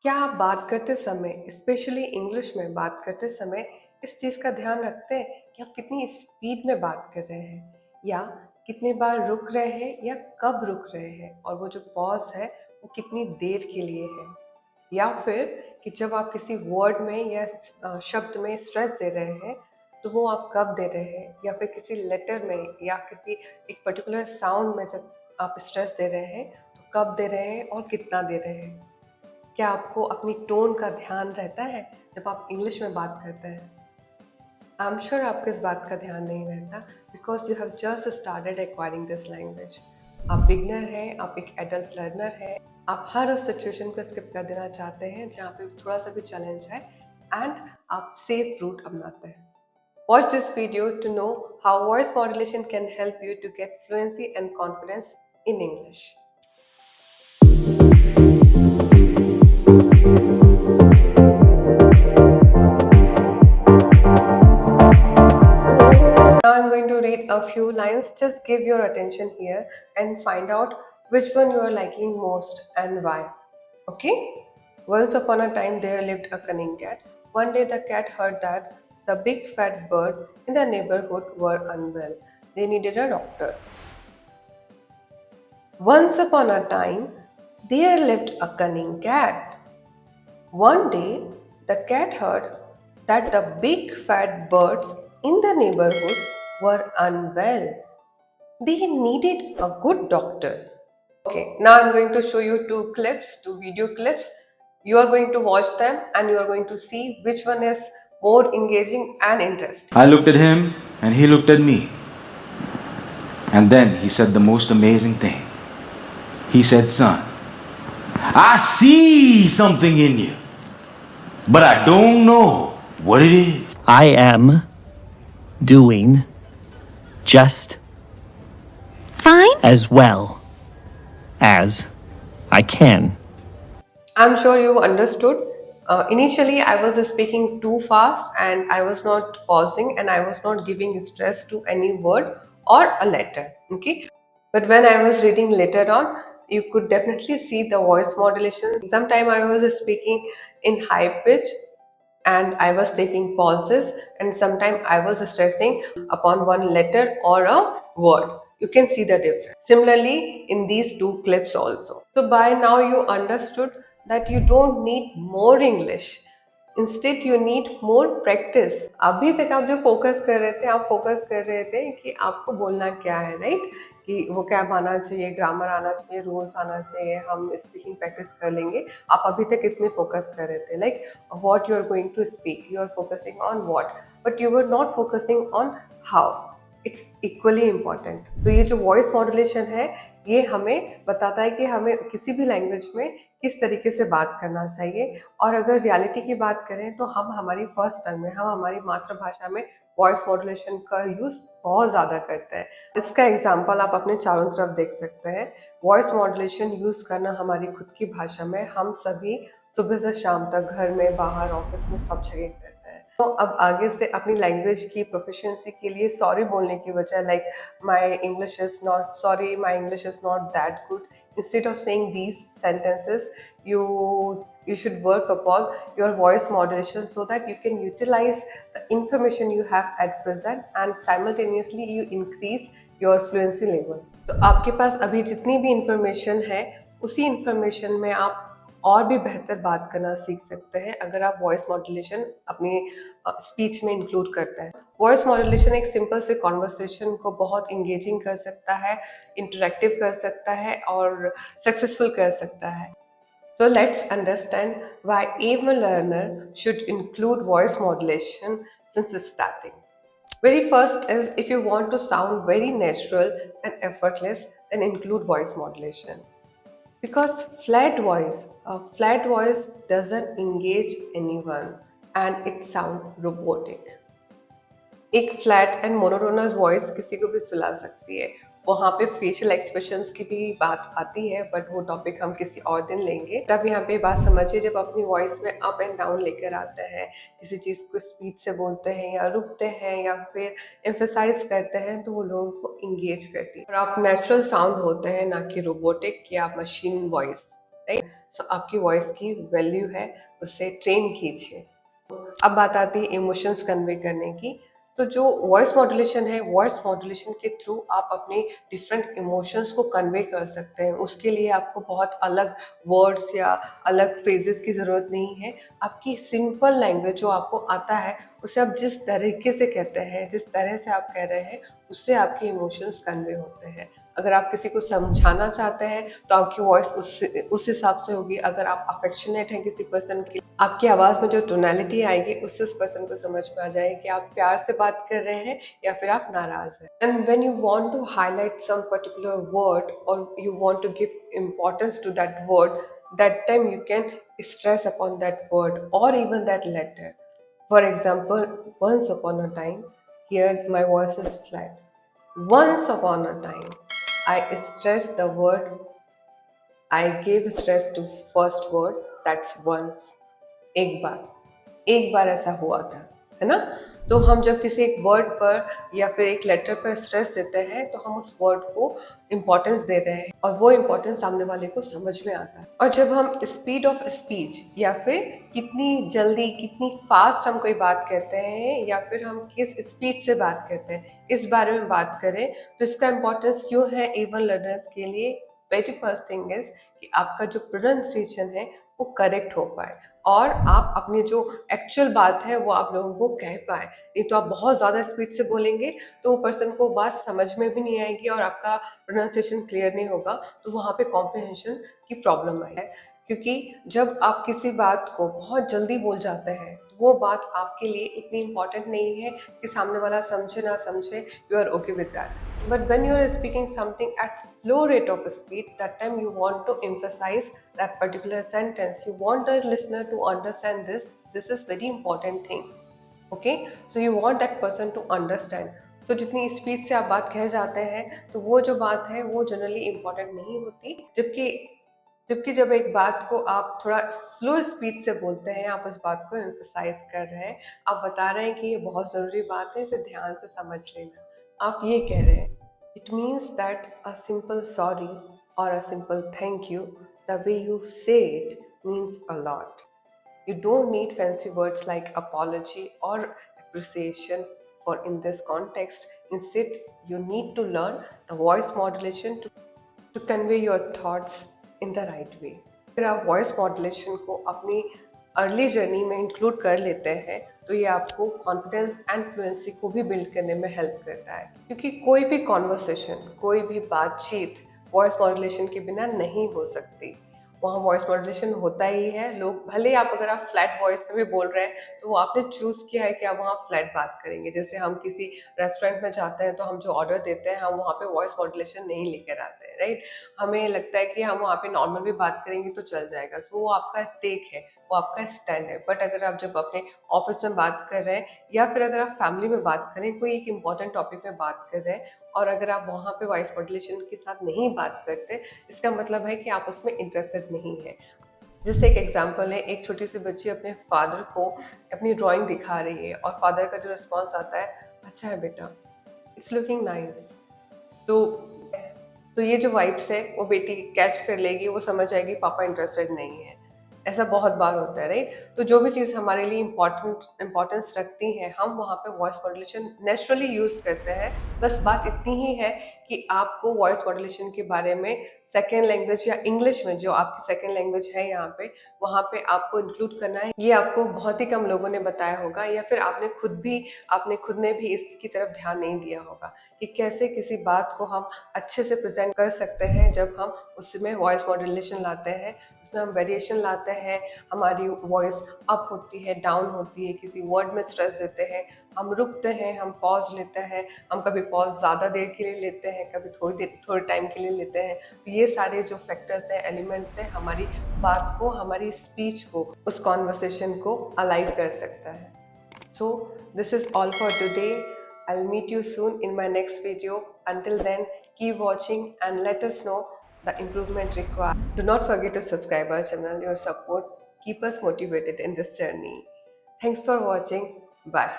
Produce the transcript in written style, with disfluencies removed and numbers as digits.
क्या आप बात करते समय, स्पेशली इंग्लिश में बात करते समय, इस चीज़ का ध्यान रखते हैं कि आप कितनी स्पीड में बात कर रहे हैं, या कितनी बार रुक रहे हैं, या कब रुक रहे हैं, और वो जो पॉज है वो कितनी देर के लिए है, या फिर कि जब आप किसी वर्ड में या शब्द में स्ट्रेस दे रहे हैं तो वो आप कब दे रहे हैं, या फिर किसी लेटर में या किसी एक पर्टिकुलर साउंड में जब आप स्ट्रेस दे रहे हैं तो कब दे रहे हैं और कितना दे रहे हैं। क्या आपको अपनी टोन का ध्यान रहता है जब आप इंग्लिश में बात करते हैं? आई एम श्योर आपको इस बात का ध्यान नहीं रहता, because you have just started acquiring this language. आप बिगनर हैं, आप एक एडल्ट लर्नर हैं, आप हर उस सिचुएशन को स्किप कर देना चाहते हैं जहाँ पे थोड़ा सा भी चैलेंज है, एंड आप सेफ रूट अपनाते हैं। Watch this video to know how voice modulation can help you to get fluency and confidence in English. Now I'm going to read a few lines. Just give your attention here and find out which one you are liking most and why. Okay? Once upon a time there lived a cunning cat. One day the cat heard that the big fat bird in the neighborhood were unwell. They needed a doctor. Once upon a time there lived a cunning cat. One day the cat heard that the big fat birds in the neighborhood were unwell. They needed a good doctor. Okay, now I'm going to show you two video clips. You are going to watch them and you are going to see which one is more engaging and interesting. I looked at him and he looked at me. And then he said the most amazing thing. He said, "Son, I see something in you, but I don't know what it is." I am doing just Fine. as well as I can. I'm sure you understood. Initially, I was speaking too fast and I was not pausing and I was not giving stress to any word or a letter. Okay, but when I was reading later on, you could definitely see the voice modulation. Sometime I was speaking in high pitch and I was taking pauses, and sometimes I was stressing upon one letter or a word. You can see the difference. Similarly, in these two clips also. So by now you understood that you don't need more English. Instead you need more practice. अभी तक आप जो focus कर रहे थे, आप focus कर रहे थे कि आपको बोलना क्या है, राइट? कि वो क्या आना चाहिए, ग्रामर आना चाहिए, रूल्स आना चाहिए, हम स्पीकिंग प्रैक्टिस कर लेंगे। आप अभी तक इसमें फोकस कर रहे थे, like what you are going to speak, you are focusing on what, but you were not focusing on how. It's equally important. तो ये जो वॉइस मॉड्यूलेशन है, ये हमें बताता है कि हमें किसी भी लैंग्वेज में किस तरीके से बात करना चाहिए। और अगर रियलिटी की बात करें तो हम हमारी फर्स्ट टंग में, हम हमारी मातृभाषा में वॉइस मॉड्यूलेशन का यूज़ बहुत ज़्यादा करते हैं। इसका एग्जाम्पल आप अपने चारों तरफ देख सकते हैं। वॉइस मॉड्यूलेशन यूज़ करना हमारी खुद की भाषा में हम सभी सुबह से शाम तक घर में, बाहर, ऑफिस में सब जगह करते हैं। तो अब आगे से अपनी लैंग्वेज की प्रोफिशिएंसी के लिए सॉरी बोलने की बजाय, like my English is not sorry, my English is not that good, instead of saying these sentences, you should work upon your voice modulation so that you can utilize the information you have at present and simultaneously you increase your fluency level. तो आपके पास अभी जितनी भी information है, उसी information में आप और भी बेहतर बात करना सीख सकते हैं अगर आप वॉइस मॉड्यूलेशन अपनी स्पीच में इंक्लूड करते हैं। वॉइस मॉड्यूलेशन एक सिंपल से कॉन्वर्सेशन को बहुत इंगेजिंग कर सकता है, इंटरेक्टिव कर सकता है और सक्सेसफुल कर सकता है। So let's understand why even a learner should include voice modulation since starting. Very first is, if you want to sound very natural and effortless, then include voice modulation. Because flat voice doesn't engage anyone and it sounds robotic. एक flat and monotonous voice किसी को भी सुला सकती है। वहाँ पे facial expressions की भी बात आती है, बट वो टॉपिक हम किसी और दिन लेंगे। तब यहाँ पे बात समझिए, जब अपनी वॉइस में अप एंड डाउन लेकर आते हैं, किसी चीज़ को स्पीड से बोलते हैं या रुकते हैं या फिर एम्फेसाइज करते हैं, तो वो लोगों को इंगेज करती है और आप नेचुरल साउंड होते हैं, ना कि रोबोटिक या मशीन वॉइस, राइट? सो आपकी वॉइस की वैल्यू है उससे ट्रेन कीजिए। अब बात आती है इमोशंस कन्वे करने की। तो जो वॉइस मॉड्यूलेशन है, वॉइस मॉड्यूलेशन के थ्रू आप अपने डिफरेंट इमोशंस को कन्वे कर सकते हैं। उसके लिए आपको बहुत अलग वर्ड्स या अलग फ्रेजेस की ज़रूरत नहीं है। आपकी सिंपल लैंग्वेज जो आपको आता है, उसे आप जिस तरीके से कहते हैं, जिस तरह से आप कह रहे हैं, उससे आपके इमोशंस कन्वे होते हैं। अगर आप किसी को समझाना चाहते हैं तो आपकी वॉइस उस हिसाब से होगी। अगर आप अफेक्शनेट हैं किसी पर्सन के, आपकी आवाज़ में जो टोनैलिटी आएगी उससे उस पर्सन को समझ में आ जाएगी कि आप प्यार से बात कर रहे हैं या फिर आप नाराज़ हैं। And when you want to highlight some particular word और you want to give importance to that word, that time you can stress upon that word or even that letter. For example, once upon a time, here my voice is flat. Once upon a time, I stressed the word, I gave stress to first word, that's once. एक बार ऐसा हुआ था, है ना? तो हम जब किसी एक वर्ड पर या फिर एक लेटर पर स्ट्रेस देते हैं तो हम उस वर्ड को इम्पोर्टेंस दे रहे हैं और वो इम्पोर्टेंस सामने वाले को समझ में आता है। और जब हम स्पीड ऑफ स्पीच या फिर कितनी जल्दी, कितनी फास्ट हम कोई बात कहते हैं या फिर हम किस स्पीड से बात करते हैं, इस बारे में बात करें तो इसका इम्पोर्टेंस क्यों है एवन लर्नर्स के लिए। वेरी फर्स्ट थिंग इज कि आपका जो प्रोनाउंसिएशन है वो करेक्ट हो पाए और आप अपनी जो एक्चुअल बात है वो आप लोगों को कह पाए। नहीं तो आप बहुत ज़्यादा स्पीड से बोलेंगे तो वो पर्सन को बात समझ में भी नहीं आएगी और आपका प्रोनाउंसिएशन क्लियर नहीं होगा, तो वहाँ पे कॉम्प्रिहेंशन की प्रॉब्लम है। क्योंकि जब आप किसी बात को बहुत जल्दी बोल जाते हैं तो वो बात आपके लिए इतनी इम्पॉर्टेंट नहीं है कि सामने वाला समझे ना समझे, you are okay with that. But when you are speaking something at slow rate of speed, that time you want to emphasize that particular sentence. You want the listener to understand this. This is very important thing. Okay? So you want that person to understand. So जितनी speed से आप बात कह जाते हैं तो वो जो बात है वो जनरली इम्पोर्टेंट नहीं होती। जबकि जब एक बात को आप थोड़ा स्लो स्पीड से बोलते हैं, आप उस बात को एम्फसाइज कर रहे हैं, आप बता रहे हैं कि ये बहुत ज़रूरी बात है, इसे ध्यान से समझ लेना, आप ये कह रहे हैं। It means that a simple sorry or a simple thank you, the way you say it means a lot. You don't need fancy words like apology or appreciation for in this context. Instead, you need to learn the voice modulation to convey your thoughts in the right way. अगर आप voice modulation को अपनी early journey में include कर लेते हैं तो ये आपको कॉन्फिडेंस एंड फ्लुएंसी को भी बिल्ड करने में हेल्प करता है। क्योंकि कोई भी कॉन्वर्सेशन, कोई भी बातचीत वॉइस मॉड्यूलेशन के बिना नहीं हो सकती। वहाँ वॉइस मॉड्यूलेशन होता ही है। लोग भले आप अगर आप फ्लैट वॉइस में भी बोल रहे हैं तो वो आपने चूज़ किया है कि आप वहाँ फ्लैट बात करेंगे। जैसे हम किसी रेस्टोरेंट में जाते हैं तो हम जो ऑर्डर देते हैं हम वहाँ पे वॉइस मॉड्यूलेशन नहीं लेकर आते हैं, राइट? हमें लगता है कि हम वहाँ पे नॉर्मल भी बात करेंगे तो चल जाएगा। सो वो आपका टेक है, वो आपका स्टैंड है। बट अगर आप जब अपने ऑफिस में बात कर रहे हैं या फिर अगर आप फैमिली में बात करें, कोई एक इम्पॉर्टेंट टॉपिक में बात कर रहे हैं और अगर आप वहाँ पे वॉइस मॉड्यूलेशन के साथ नहीं बात करते, इसका मतलब है कि आप उसमें इंटरेस्टेड नहीं है। जैसे एक एग्जांपल है, एक छोटी सी बच्ची अपने फादर को अपनी ड्राइंग दिखा रही है और फादर का जो रिस्पॉन्स आता है, अच्छा है बेटा, इट्स लुकिंग नाइस। तो ये जो वाइब्स है वो बेटी कैच कर लेगी, वो समझ जाएगी पापा इंटरेस्टेड नहीं है। ऐसा बहुत बार होता है, राइट? तो जो भी चीज़ हमारे लिए इम्पोर्टेंस रखती है हम वहाँ पे वॉइस मॉड्यूलेशन नेचुरली यूज़ करते हैं। बस बात इतनी ही है कि आपको वॉइस मॉड्यूलेशन के बारे में सेकेंड लैंग्वेज या इंग्लिश में जो आपकी सेकेंड लैंग्वेज है यहाँ पे, वहाँ पे आपको इंक्लूड करना है। ये आपको बहुत ही कम लोगों ने बताया होगा या फिर आपने खुद ने भी इसकी तरफ ध्यान नहीं दिया होगा कि कैसे किसी बात को हम अच्छे से प्रेजेंट कर सकते हैं जब हम उसमें वॉइस मॉड्यूलेशन लाते हैं, उसमें हम वेरिएशन लाते हैं, हमारी वॉइस अप होती है, डाउन होती है, किसी वर्ड में स्ट्रेस देते हैं, हम रुकते हैं, हम पॉज लेते हैं, हम कभी पॉज ज़्यादा देर के लिए लेते हैं, कभी थोड़े टाइम के लिए लेते हैं। तो ये सारे जो फैक्टर्स हैं, एलिमेंट्स हैं, हमारी बात को, हमारी स्पीच को, उस कॉन्वर्सेशन को अलाइव कर सकता है। So this is all for today. I'll meet you soon in my next video. Until then, keep watching and let us know the improvement required. Do not forget to subscribe our channel. Your support keep us motivated in this journey. Thanks for watching. Bye.